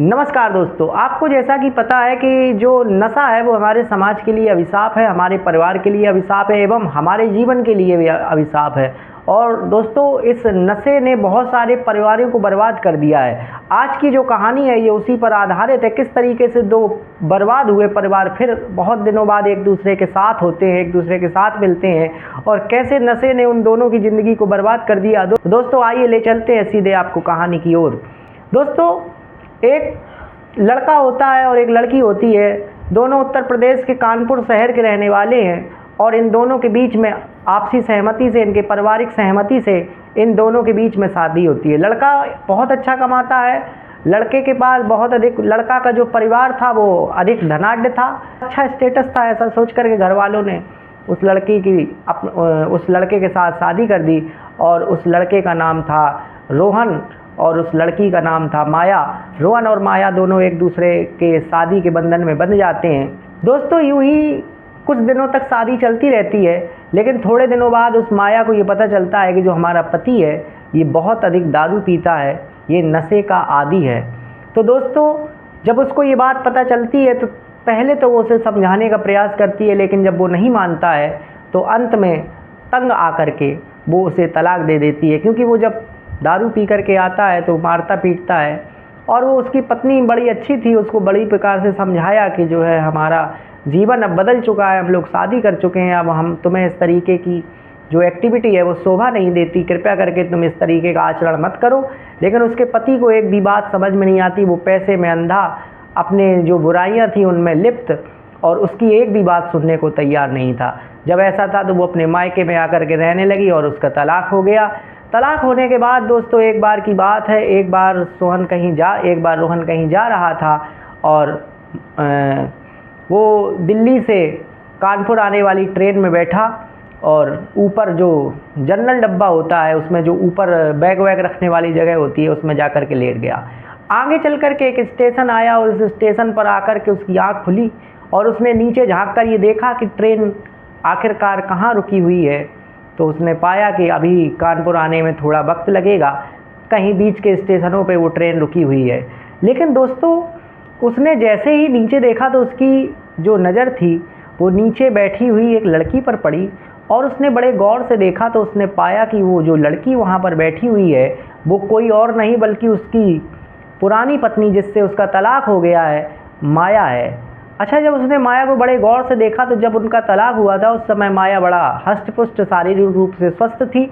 नमस्कार दोस्तों, आपको जैसा कि पता है कि जो नशा है वो हमारे समाज के लिए अभिशाप है, हमारे परिवार के लिए अभिशाप है एवं हमारे जीवन के लिए भी अभिशाप है। और दोस्तों, इस नशे ने बहुत सारे परिवारों को बर्बाद कर दिया है। आज की जो कहानी है ये उसी पर आधारित है। किस तरीके से दो बर्बाद हुए परिवार फिर बहुत दिनों बाद एक दूसरे के साथ होते हैं, एक दूसरे के साथ मिलते हैं, और कैसे नशे ने उन दोनों की ज़िंदगी को बर्बाद कर दिया। दोस्तों आइए ले चलते हैं सीधे आपको कहानी की ओर। दोस्तों, एक लड़का होता है और एक लड़की होती है। दोनों उत्तर प्रदेश के कानपुर शहर के रहने वाले हैं और इन दोनों के बीच में आपसी सहमति से, इनके पारिवारिक सहमति से इन दोनों के बीच में शादी होती है। लड़का बहुत अच्छा कमाता है, लड़के के पास बहुत अधिक, लड़का का जो परिवार था वो अधिक धनाढ्य था, अच्छा स्टेटस था। ऐसा सोच कर के घर वालों ने उस लड़के के साथ शादी कर दी और उस लड़के का नाम था रोहन और उस लड़की का नाम था माया। रोहन और माया दोनों एक दूसरे के शादी के बंधन में बंध जाते हैं। दोस्तों, यूं ही कुछ दिनों तक शादी चलती रहती है, लेकिन थोड़े दिनों बाद उस माया को ये पता चलता है कि जो हमारा पति है ये बहुत अधिक दारू पीता है, ये नशे का आदी है। तो दोस्तों, जब उसको ये बात पता चलती है तो पहले तो वो उसे समझाने का प्रयास करती है, लेकिन जब वो नहीं मानता है तो अंत में तंग आकर के वो उसे तलाक दे देती है। क्योंकि वो जब दारू पी करके आता है तो मारता पीटता है। और वो उसकी पत्नी बड़ी अच्छी थी, उसको बड़ी प्रकार से समझाया कि जो है हमारा जीवन अब बदल चुका है, हम लोग शादी कर चुके हैं, अब हम तुम्हें इस तरीके की जो एक्टिविटी है वो शोभा नहीं देती, कृपया करके तुम इस तरीके का आचरण मत करो। लेकिन उसके पति को एक भी बात समझ में नहीं आती, वो पैसे में अंधा, अपने जो बुराइयां थी उनमें लिप्त, और उसकी एक भी बात सुनने को तैयार नहीं था। जब ऐसा था तो वो अपने मायके में आकर के रहने लगी और उसका तलाक हो गया। तलाक होने के बाद दोस्तों, एक बार की बात है, एक बार रोहन कहीं जा रहा था और वो दिल्ली से कानपुर आने वाली ट्रेन में बैठा और ऊपर जो जनरल डब्बा होता है उसमें जो ऊपर बैग वैग रखने वाली जगह होती है उसमें जा कर के लेट गया। आगे चल कर के एक स्टेशन आया और उस स्टेशन पर आकर के उसकी आँख खुली और उसने नीचे झाँक कर ये देखा कि ट्रेन आखिरकार कहाँ रुकी हुई है। तो उसने पाया कि अभी कानपुर आने में थोड़ा वक्त लगेगा, कहीं बीच के स्टेशनों पे वो ट्रेन रुकी हुई है। लेकिन दोस्तों, उसने जैसे ही नीचे देखा तो उसकी जो नज़र थी वो नीचे बैठी हुई एक लड़की पर पड़ी और उसने बड़े गौर से देखा तो उसने पाया कि वो जो लड़की वहाँ पर बैठी हुई है वो कोई और नहीं बल्कि उसकी पुरानी पत्नी, जिससे उसका तलाक हो गया है, माया है। अच्छा, जब उसने माया को बड़े गौर से देखा तो जब उनका तलाक हुआ था उस समय माया बड़ा हष्ट-पुष्ट शारीरिक रूप से स्वस्थ थी।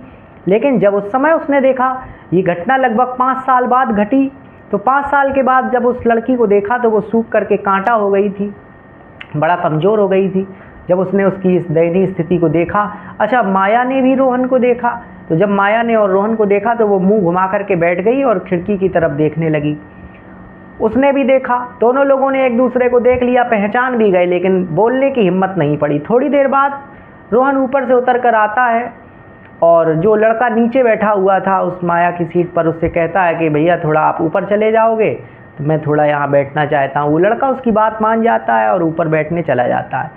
लेकिन जब उस समय उसने देखा, ये घटना लगभग 5 साल बाद घटी, तो 5 साल के बाद जब उस लड़की को देखा तो वो सूख करके कांटा हो गई थी, बड़ा कमज़ोर हो गई थी। जब उसने उसकी इस दयनीय स्थिति को देखा, अच्छा, माया ने भी रोहन को देखा। तो जब माया ने और रोहन को देखा तो वो मुँह घुमा करके बैठ गई और खिड़की की तरफ देखने लगी। उसने भी देखा, दोनों लोगों ने एक दूसरे को देख लिया, पहचान भी गए, लेकिन बोलने की हिम्मत नहीं पड़ी। थोड़ी देर बाद रोहन ऊपर से उतर कर आता है और जो लड़का नीचे बैठा हुआ था उस माया की सीट पर, उससे कहता है कि भैया थोड़ा आप ऊपर चले जाओगे तो मैं थोड़ा यहाँ बैठना चाहता हूँ। वो लड़का उसकी बात मान जाता है और ऊपर बैठने चला जाता है।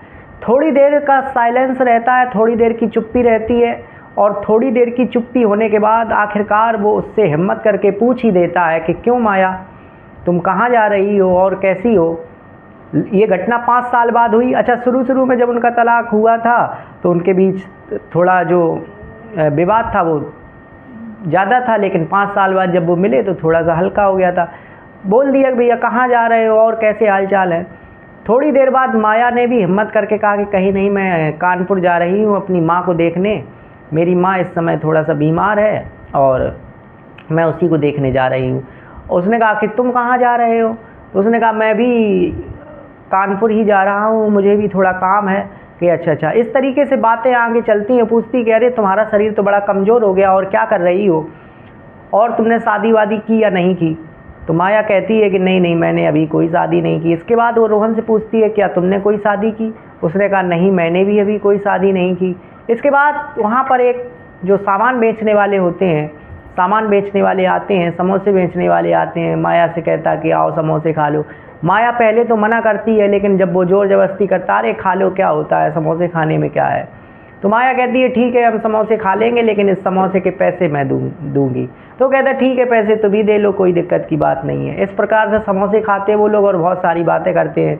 थोड़ी देर का साइलेंस रहता है, थोड़ी देर की चुप्पी रहती है, और थोड़ी देर की चुप्पी होने के बाद आखिरकार वो उससे हिम्मत करके पूछ ही देता है कि क्यों माया, तुम कहाँ जा रही हो और कैसी हो। ये घटना 5 साल बाद हुई। अच्छा, शुरू में जब उनका तलाक हुआ था तो उनके बीच थोड़ा जो विवाद था वो ज़्यादा था, लेकिन 5 साल बाद जब वो मिले तो थोड़ा सा हल्का हो गया था। बोल दिया कि भैया कहाँ जा रहे हो और कैसे हाल चाल है। थोड़ी देर बाद माया ने भी हिम्मत करके कहा कि कहीं नहीं, मैं कानपुर जा रही हूँ अपनी माँ को देखने, मेरी माँ इस समय थोड़ा सा बीमार है और मैं उसी को देखने जा रही हूँ। उसने कहा कि तुम कहाँ जा रहे हो। तो उसने कहा मैं भी कानपुर ही जा रहा हूँ, मुझे भी थोड़ा काम है। कि अच्छा। इस तरीके से बातें आगे चलती हैं। पूछती कि अरे तुम्हारा शरीर तो बड़ा कमज़ोर हो गया और क्या कर रही हो, और तुमने शादी वादी की या नहीं की। तो माया कहती है कि नहीं मैंने अभी कोई शादी नहीं की। इसके बाद वो रोहन से पूछती है क्या तुमने कोई शादी की। उसने कहा नहीं, मैंने भी अभी कोई शादी नहीं की। इसके बाद वहाँ पर एक जो सामान बेचने वाले होते हैं, सामान बेचने वाले आते हैं, समोसे बेचने वाले आते हैं। माया से कहता कि आओ समोसे खा लो। माया पहले तो मना करती है, लेकिन जब वो ज़ोर ज़बरदस्ती करता, अरे खा लो, क्या होता है, समोसे खाने में क्या है। तो माया कहती है ठीक है हम समोसे खा लेंगे, लेकिन इस समोसे के पैसे मैं दूंगी। तो कहता है ठीक है पैसे तो भी दे लो, कोई दिक्कत की बात नहीं है। इस प्रकार से समोसे खाते वो लोग और बहुत सारी बातें करते हैं।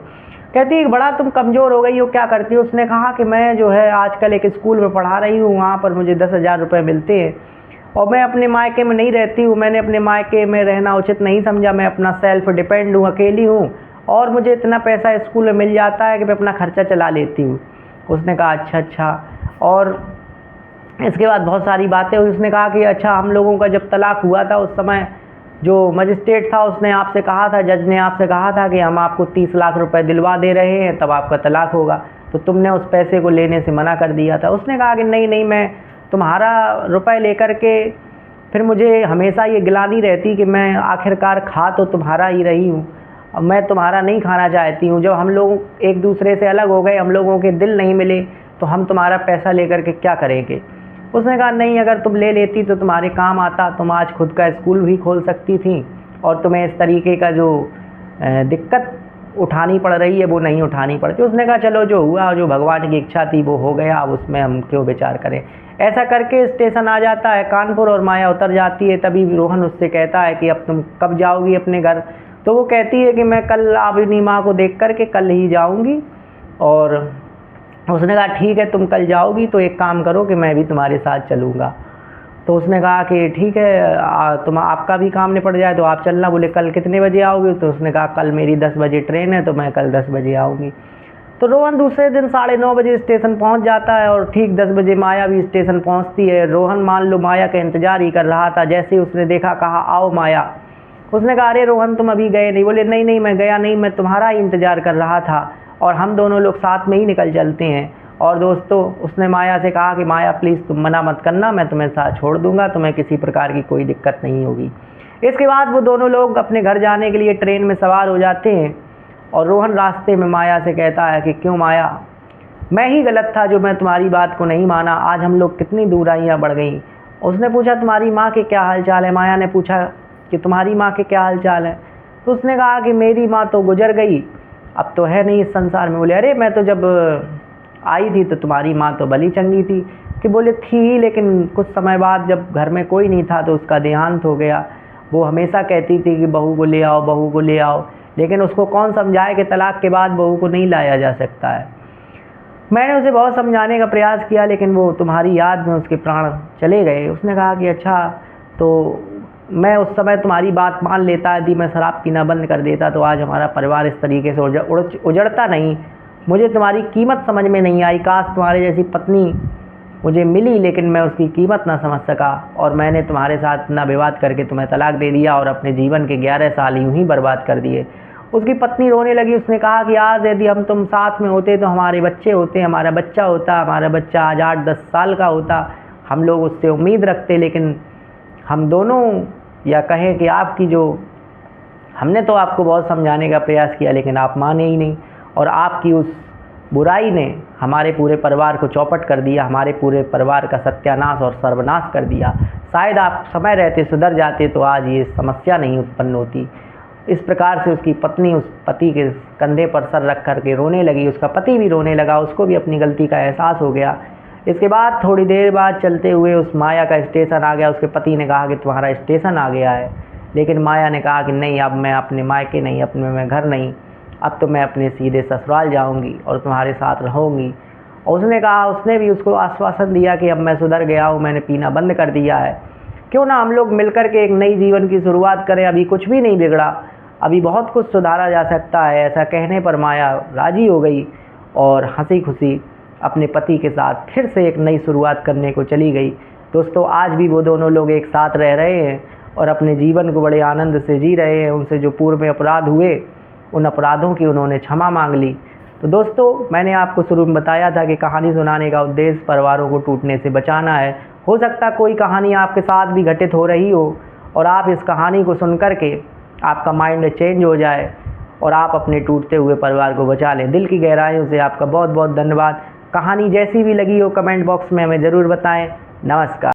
कहती है बड़ा तुम कमज़ोर हो गई हो, क्या करती हो? उसने कहा कि मैं जो है आजकल एक स्कूल में पढ़ा रही हूँ, वहाँ पर मुझे 10,000 रुपये मिलते हैं और मैं अपने मायके में नहीं रहती हूँ, मैंने अपने मायके में रहना उचित नहीं समझा, मैं अपना सेल्फ डिपेंड हूँ, अकेली हूँ और मुझे इतना पैसा स्कूल में मिल जाता है कि मैं अपना खर्चा चला लेती हूँ। उसने कहा अच्छा। और इसके बाद बहुत सारी बातें हुई। उसने कहा कि अच्छा हम लोगों का जब तलाक हुआ था उस समय जो मजिस्ट्रेट था उसने आपसे कहा था, जज ने आपसे कहा था कि हम आपको 30 लाख रुपए दिलवा दे रहे हैं तब आपका तलाक होगा, तो तुमने उस पैसे को लेने से मना कर दिया था। उसने कहा कि नहीं मैं तुम्हारा रुपए लेकर के फिर मुझे हमेशा ये गिलानी रहती कि मैं आखिरकार खा तो तुम्हारा ही रही हूँ, अब मैं तुम्हारा नहीं खाना चाहती हूँ। जब हम लोग एक दूसरे से अलग हो गए, हम लोगों के दिल नहीं मिले, तो हम तुम्हारा पैसा लेकर के क्या करेंगे? उसने कहा नहीं अगर तुम ले लेती तो तुम्हारे काम आता, तुम आज खुद का स्कूल भी खोल सकती थी और तुम्हें इस तरीके का जो दिक्कत उठानी पड़ रही है वो नहीं उठानी पड़ती। उसने कहा चलो जो हुआ, जो भगवान की इच्छा थी वो हो गया, अब उसमें हम क्यों विचार करें। ऐसा करके स्टेशन आ जाता है कानपुर और माया उतर जाती है। तभी रोहन उससे कहता है कि अब तुम कब जाओगी अपने घर? तो वो कहती है कि मैं कल अपनी माँ को देख कर के कल ही जाऊँगी। और उसने कहा ठीक है तुम कल जाओगी तो एक काम करो कि मैं भी तुम्हारे साथ चलूँगा। तो उसने कहा कि ठीक है तुम आपका भी काम निपट जाए तो आप चलना। बोले कल कितने बजे आओगे? तो उसने कहा कल मेरी 10 बजे ट्रेन है तो मैं कल 10 बजे आऊँगी। तो रोहन दूसरे दिन 9:30 बजे स्टेशन पहुंच जाता है और ठीक 10 बजे माया भी स्टेशन पहुंचती है। रोहन मान लो माया का इंतजार ही कर रहा था। जैसे ही उसने देखा कहा आओ माया। उसने कहा अरे रोहन तुम अभी गए नहीं? बोले नहीं मैं गया नहीं, मैं तुम्हारा ही इंतजार कर रहा था और हम दोनों लोग साथ में ही निकल चलते हैं। और दोस्तों उसने माया से कहा कि माया प्लीज़ तुम मना मत करना, मैं तुम्हें साथ छोड़ दूंगा, तुम्हें किसी प्रकार की कोई दिक्कत नहीं होगी। इसके बाद वो दोनों लोग अपने घर जाने के लिए ट्रेन में सवार हो जाते हैं और रोहन रास्ते में माया से कहता है कि क्यों माया, मैं ही गलत था जो मैं तुम्हारी बात को नहीं माना, आज हम लोग कितनी दूरियां बढ़ गई। उसने पूछा तुम्हारी माँ के क्या हाल चाल है? माया ने पूछा कि तुम्हारी माँ के क्या हाल चाल है? तो उसने कहा कि मेरी माँ तो गुजर गई, अब तो है नहीं इस संसार में। बोले अरे मैं तो जब आई थी तो तुम्हारी माँ तो भली चंगी थी। कि बोले थी लेकिन कुछ समय बाद जब घर में कोई नहीं था तो उसका देहांत हो गया। वो हमेशा कहती थी कि बहू को ले आओ, बहू को ले आओ, लेकिन उसको कौन समझाए कि तलाक के बाद बहू को नहीं लाया जा सकता है। मैंने उसे बहुत समझाने का प्रयास किया लेकिन वो तुम्हारी याद में उसके प्राण चले गए। उसने कहा कि अच्छा तो मैं उस समय तुम्हारी बात मान लेता, यदि मैं शराब पीना बंद कर देता तो आज हमारा परिवार इस तरीके से उजड़ता नहीं। मुझे तुम्हारी कीमत समझ में नहीं आई, काश तुम्हारे जैसी पत्नी मुझे मिली, लेकिन मैं उसकी कीमत ना समझ सका और मैंने तुम्हारे साथ ना विवाद करके तुम्हें तलाक दे दिया और अपने जीवन के 11 साल यूं ही बर्बाद कर दिए। उसकी पत्नी रोने लगी। उसने कहा कि आज यदि हम तुम साथ में होते तो हमारे बच्चे होते, हमारा बच्चा होता, हमारा बच्चा आज 8-10 साल का होता, हम लोग उससे उम्मीद रखते, लेकिन हम दोनों या कहें कि आपकी जो हमने तो आपको बहुत समझाने का प्रयास किया लेकिन आप माने ही नहीं और आपकी उस बुराई ने हमारे पूरे परिवार को चौपट कर दिया, हमारे पूरे परिवार का सत्यानाश और सर्वनाश कर दिया। शायद आप समय रहते सुधर जाते तो आज ये समस्या नहीं उत्पन्न होती। इस प्रकार से उसकी पत्नी उस पति के कंधे पर सर रख कर के रोने लगी। उसका पति भी रोने लगा, उसको भी अपनी गलती का एहसास हो गया। इसके बाद थोड़ी देर बाद चलते हुए उस माया का स्टेशन आ गया। उसके पति ने कहा कि तुम्हारा स्टेशन आ गया है, लेकिन माया ने कहा कि नहीं, अब मैं अपने मायके नहीं, अपने मैं घर नहीं, अब तो मैं अपने सीधे ससुराल जाऊंगी और तुम्हारे साथ रहूंगी। और उसने कहा, उसने भी उसको आश्वासन दिया कि अब मैं सुधर गया हूँ, मैंने पीना बंद कर दिया है, क्यों ना हम लोग मिलकर के एक नई जीवन की शुरुआत करें, अभी कुछ भी नहीं बिगड़ा, अभी बहुत कुछ सुधारा जा सकता है। ऐसा कहने पर माया राजी हो गई और हंसी खुशी अपने पति के साथ फिर से एक नई शुरुआत करने को चली गई। दोस्तों आज भी वो दोनों लोग एक साथ रह रहे हैं और अपने जीवन को बड़े आनंद से जी रहे हैं। उनसे जो पूर्व में अपराध हुए उन अपराधों की उन्होंने क्षमा मांग ली। तो दोस्तों मैंने आपको शुरू में बताया था कि कहानी सुनाने का उद्देश्य परिवारों को टूटने से बचाना है। हो सकता है कोई कहानी आपके साथ भी घटित हो रही हो और आप इस कहानी को सुन कर के आपका माइंड चेंज हो जाए और आप अपने टूटते हुए परिवार को बचा लें। दिल की गहराइयों से आपका बहुत बहुत धन्यवाद। कहानी जैसी भी लगी हो कमेंट बॉक्स में हमें ज़रूर बताएं। नमस्कार।